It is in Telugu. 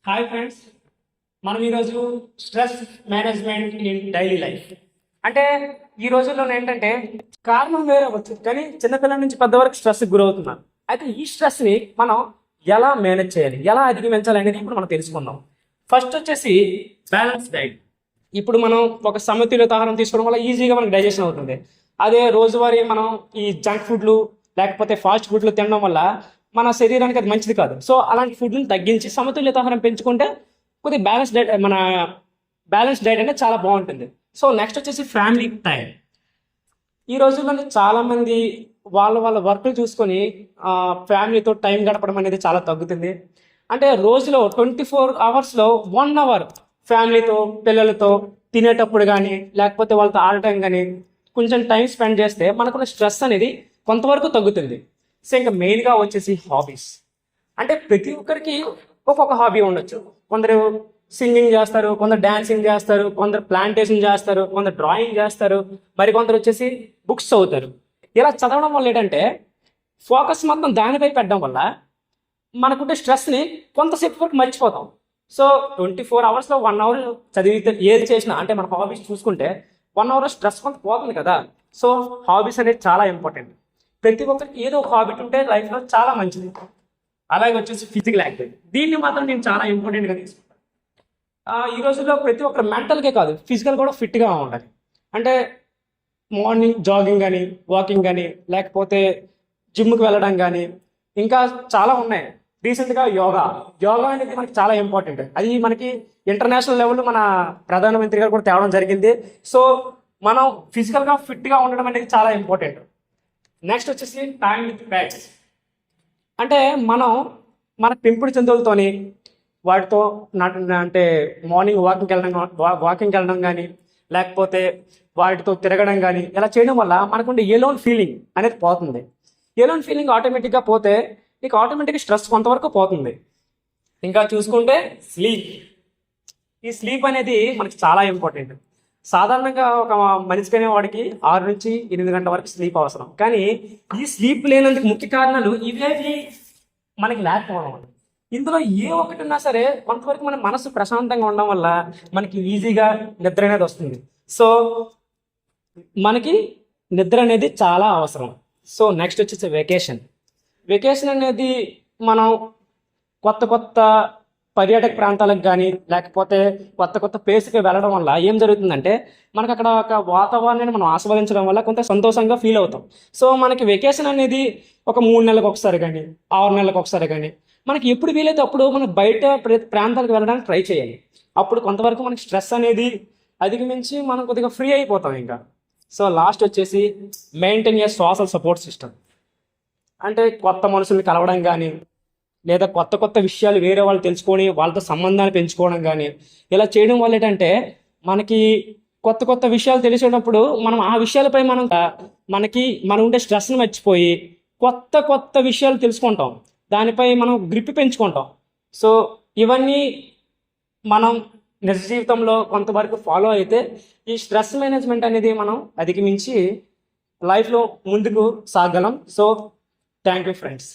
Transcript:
హాయ్ ఫ్రెండ్స్, మనం ఈరోజు stress management in daily life అంటే ఈ రోజుల్లో ఏంటంటే కారణం వేరే అవ్వచ్చు, కానీ చిన్నపిల్లల నుంచి పెద్ద వరకు స్ట్రెస్కి గురవుతున్నారు. అయితే ఈ స్ట్రెస్ని మనం ఎలా మేనేజ్ చేయాలి, ఎలా అధిగమించాలి అనేది ఇప్పుడు మనం తెలుసుకుందాం. ఫస్ట్ వచ్చేసి బ్యాలెన్స్ డైట్. ఇప్పుడు మనం ఒక సమతుల్యత ఆహారం తీసుకోవడం వల్ల ఈజీగా మనకు డైజెషన్ అవుతుంది. అదే రోజువారీ మనం ఈ జంక్ ఫుడ్లు లేకపోతే ఫాస్ట్ ఫుడ్లు తినడం వల్ల మన శరీరానికి అది మంచిది కాదు. సో అలాంటి ఫుడ్ని తగ్గించి సమతుల్యత ఆహారం పెంచుకుంటే కొద్దిగా బ్యాలెన్స్ డైట్ అనేది చాలా బాగుంటుంది. సో నెక్స్ట్ వచ్చేసి ఫ్యామిలీ టైం. ఈ రోజుల్లో చాలామంది వాళ్ళ వర్క్లు చూసుకొని ఫ్యామిలీతో టైం గడపడం అనేది చాలా తగ్గుతుంది. అంటే రోజులో 24 అవర్స్లో 1 అవర్ ఫ్యామిలీతో పిల్లలతో తినేటప్పుడు కానీ లేకపోతే వాళ్ళతో ఆడటం కానీ కొంచెం టైం స్పెండ్ చేస్తే మనకున్న స్ట్రెస్ అనేది కొంతవరకు తగ్గుతుంది. సో ఇంకా మెయిన్గా వచ్చేసి హాబీస్. అంటే ప్రతి ఒక్కరికి ఒక్కొక్క హాబీ ఉండొచ్చు. కొందరు సింగింగ్ చేస్తారు, కొందరు డ్యాన్సింగ్ చేస్తారు, కొందరు ప్లాంటేషన్ చేస్తారు, కొందరు డ్రాయింగ్ చేస్తారు, మరి కొందరు వచ్చేసి బుక్స్ చదువుతారు. ఇలా చదవడం వల్ల ఏంటంటే ఫోకస్ మొత్తం దానిపై పెట్టడం వల్ల మనకుంటే స్ట్రెస్ని కొంతసేపు వరకు మర్చిపోతాం. సో 24 అవర్స్లో 1 అవర్ చదివితే ఏది చేసినా అంటే మన హాబీస్ చూసుకుంటే 1 అవర్ స్ట్రెస్ కొంత పోతుంది కదా. సో హాబీస్ అనేది చాలా ఇంపార్టెంట్. ప్రతి ఒక్కరికి ఏదో ఒక హాబీ ఉంటే లైఫ్లో చాలా మంచిది. అలాగే వచ్చేసి ఫిజికల్ యాక్టివిటీ, దీన్ని మాత్రం నేను చాలా ఇంపార్టెంట్గా తీసుకుంటాను. ఈ రోజుల్లో ప్రతి ఒక్కరు మెంటల్కే కాదు ఫిజికల్ కూడా ఫిట్గా ఉండాలి. అంటే మార్నింగ్ జాగింగ్ కానీ వాకింగ్ కానీ లేకపోతే జిమ్కి వెళ్ళడం కానీ ఇంకా చాలా ఉన్నాయి. రీసెంట్గా యోగా అనేది మనకి చాలా ఇంపార్టెంట్. అది మనకి ఇంటర్నేషనల్ లెవెల్లో మన ప్రధానమంత్రి గారు కూడా తేవడం జరిగింది. సో మనం ఫిజికల్గా ఫిట్గా ఉండడం అనేది చాలా ఇంపార్టెంట్. నెక్స్ట్ వచ్చేసి టైం విత్ పెట్స్. అంటే మనం మన పెంపుడు జంతువులతోని వాటితో అంటే మార్నింగ్ వాకింగ్కి వెళ్ళడం కానీ లేకపోతే వాటితో తిరగడం కానీ ఇలా చేయడం వల్ల మనకుండే ఎలోన్ ఫీలింగ్ అనేది పోతుంది. ఎలోన్ ఫీలింగ్ ఆటోమేటిక్గా పోతే నీకు ఆటోమేటిక్గా స్ట్రెస్ కొంతవరకు పోతుంది. ఇంకా చూసుకుంటే స్లీప్. ఈ స్లీప్ అనేది మనకి చాలా ఇంపార్టెంట్. సాధారణంగా ఒక మనిషికి అనేవాడికి 6 నుంచి 8 గంటల వరకు స్లీప్ అవసరం. కానీ ఈ స్లీప్ లేనందుకు ముఖ్య కారణాలు ఇవేవి మనకి లేకపోవడం. ఇందులో ఏ ఒకటి ఉన్నా సరే కొంతవరకు మన మనసు ప్రశాంతంగా ఉండడం వల్ల మనకి ఈజీగా నిద్ర అనేది వస్తుంది. సో మనకి నిద్ర అనేది చాలా అవసరం. సో నెక్స్ట్ వచ్చేసి వెకేషన్ అనేది మనం కొత్త పర్యాటక ప్రాంతాలకు కానీ లేకపోతే కొత్త ప్లేస్కి వెళ్ళడం వల్ల ఏం జరుగుతుందంటే మనకు అక్కడ ఒక వాతావరణాన్ని మనం ఆస్వాదించడం వల్ల కొంత సంతోషంగా ఫీల్ అవుతాం. సో మనకి వెకేషన్ అనేది ఒక 3 నెలలకు ఒకసారి కానీ 6 నెలలకు ఒకసారి కానీ మనకి ఎప్పుడు వీలైతే అప్పుడు మనం బయట ప్రాంతాలకు వెళ్ళడానికి ట్రై చేయాలి. అప్పుడు కొంతవరకు మనకి స్ట్రెస్ అనేది అధిగమించి మనం కొద్దిగా ఫ్రీ అయిపోతాం ఇంకా. సో లాస్ట్ వచ్చేసి maintain a social support system. అంటే కొత్త మనుషుల్ని కలవడం కానీ లేదా కొత్త విషయాలు వేరే వాళ్ళు తెలుసుకొని వాళ్ళతో సంబంధాన్ని పెంచుకోవడం కానీ ఇలా చేయడం వల్ల ఏంటంటే మనకి కొత్త విషయాలు తెలిసినప్పుడు మనం ఆ విషయాలపై మనం ఉండే స్ట్రెస్ని మర్చిపోయి కొత్త విషయాలు తెలుసుకుంటాం, దానిపై మనం గ్రిప్ పెంచుకుంటాం. సో ఇవన్నీ మనం నిజ జీవితంలో కొంతవరకు ఫాలో అయితే ఈ స్ట్రెస్ మేనేజ్మెంట్ అనేది మనం అధిగమించి లైఫ్లో ముందుకు సాగలం. So thank you friends.